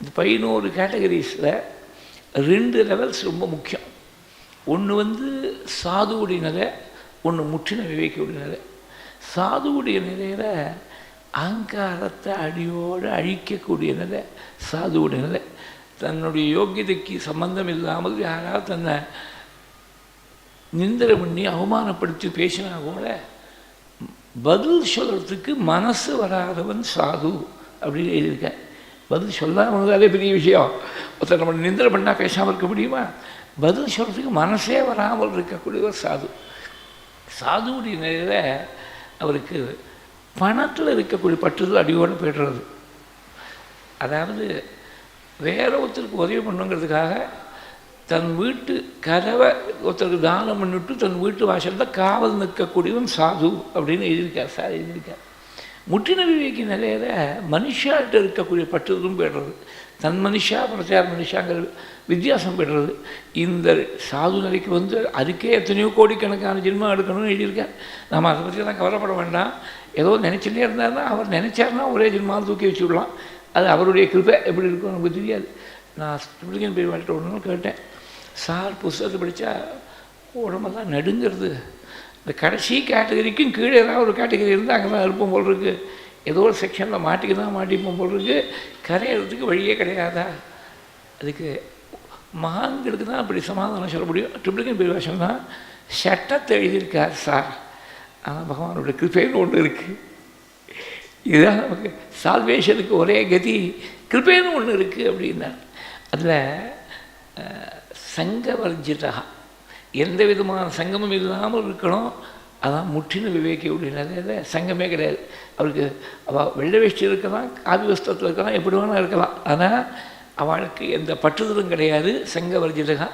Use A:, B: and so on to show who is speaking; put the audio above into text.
A: இந்த 11 கேட்டகரிஸில் 2 லெவல்ஸ் ரொம்ப முக்கியம். ஒன்று சாதுவுடைய நிலை, ஒன்று முற்றின விவேகியுடைய நிலை. சாதுவுடைய நிலையில் அகங்காரத்தை அடியோடு அழிக்கக்கூடிய நிலை சாதுவுடைய நிலை. தன்னுடைய யோக்கியதைக்கு சம்பந்தம் இல்லாமல் யாராவது தன்னை நிந்தனை பண்ணி அவமானப்படுத்தி பேசினா கூட பதில் சொல்கிறதுக்கு மனசு வராதவன் சாது அப்படின்னு எழுதியிருக்கேன். பதில் சொல்லாமல் அதே பெரிய விஷயம். ஒருத்தர் நம்ம நிந்தனை பண்ணால் பேசாமல் இருக்க முடியுமா? பதில் சொல்கிறதுக்கு மனசே வராமல் இருக்கக்கூடியவர் சாது. சாதுவுடைய நிலையில் அவருக்கு பணத்தில் இருக்கக்கூடிய பற்றுதல் அடியோடு போய்டுறது. அதாவது வேற ஒருத்தருக்கு உதவி பண்ணுங்கிறதுக்காக தன் வீட்டு கதவை ஒருத்தருக்கு தானம் பண்ணிவிட்டு தன் வீட்டு வாசலில் காவல் நிற்கக்கூடியவன் சாது அப்படின்னு எழுதியிருக்கார். சார் எழுதியிருக்கார். முற்றின விவேகி நிலையில் மனுஷாட்ட இருக்கக்கூடிய பற்றுதலும் போய்டுறது. தன் மனுஷா பிரச்சார மனுஷாங்கிற வித்தியாசம் போய்டுறது. இந்த சாது நிலைக்கு அதுக்கே எத்தனையோ கோடிக்கணக்கான ஜென்மம் எடுக்கணும்னு எழுதியிருக்கார். நம்ம அதை பற்றிலாம் கவலைப்பட வேண்டாம். ஏதோ நினச்சிட்டே இருந்தாருன்னா அவர் நினச்சாருன்னா ஒரே ஜென்மாவை தூக்கி வச்சு விடலாம். அது அவருடைய கிருப்பை எப்படி இருக்கும் நமக்கு தெரியாது. நான் ஸ்பிரிகன் பெரியவாள்கிட்ட ஒன்று கேட்டேன், சார் புஸ்தகத்தை படித்தா உடம்பெல்லாம் நடுங்கிறது, இந்த கடைசி கேட்டகரிக்கும் கீழே ஏதாவது ஒரு கேட்டகரி இருந்தால் அங்கே தான் இருப்போம் போல் இருக்குது, ஏதோ ஒரு செக்ஷனில் மாட்டிப்போம் போல் இருக்குது, கரையிறதுக்கு வழியே கிடையாதா? அதுக்கு மகான்களுக்கு தான் அப்படி சமாதானம் சொல்ல முடியும். ட்ரிபிளிகன் பெரியவாசன் தான் சட்டத்தை எழுதியிருக்கார் சார், ஆனால் பகவானோட கிருப்பைன்னு ஒன்று இருக்குது. இதுதான் நமக்கு சால்வேஷனுக்கு ஒரே கதி, கிருப்பைன்னு ஒன்று இருக்குது அப்படின்னா. அதில் சங்கவர்ஜிதா, எந்த விதமான சங்கமும் இல்லாமல் இருக்கணும். அதான் முற்றின விவேகியுடைய நிலையில் சங்கமே கிடையாது. அவருக்கு அவள் வெள்ளை வேஷ்டி இருக்கலாம், காவி வஸ்திரத்தில் இருக்கலாம், எப்படி வேணால் இருக்கலாம். ஆனால் அவளுக்கு எந்த பற்றுதலும் கிடையாது. சங்கவர்ஜிதா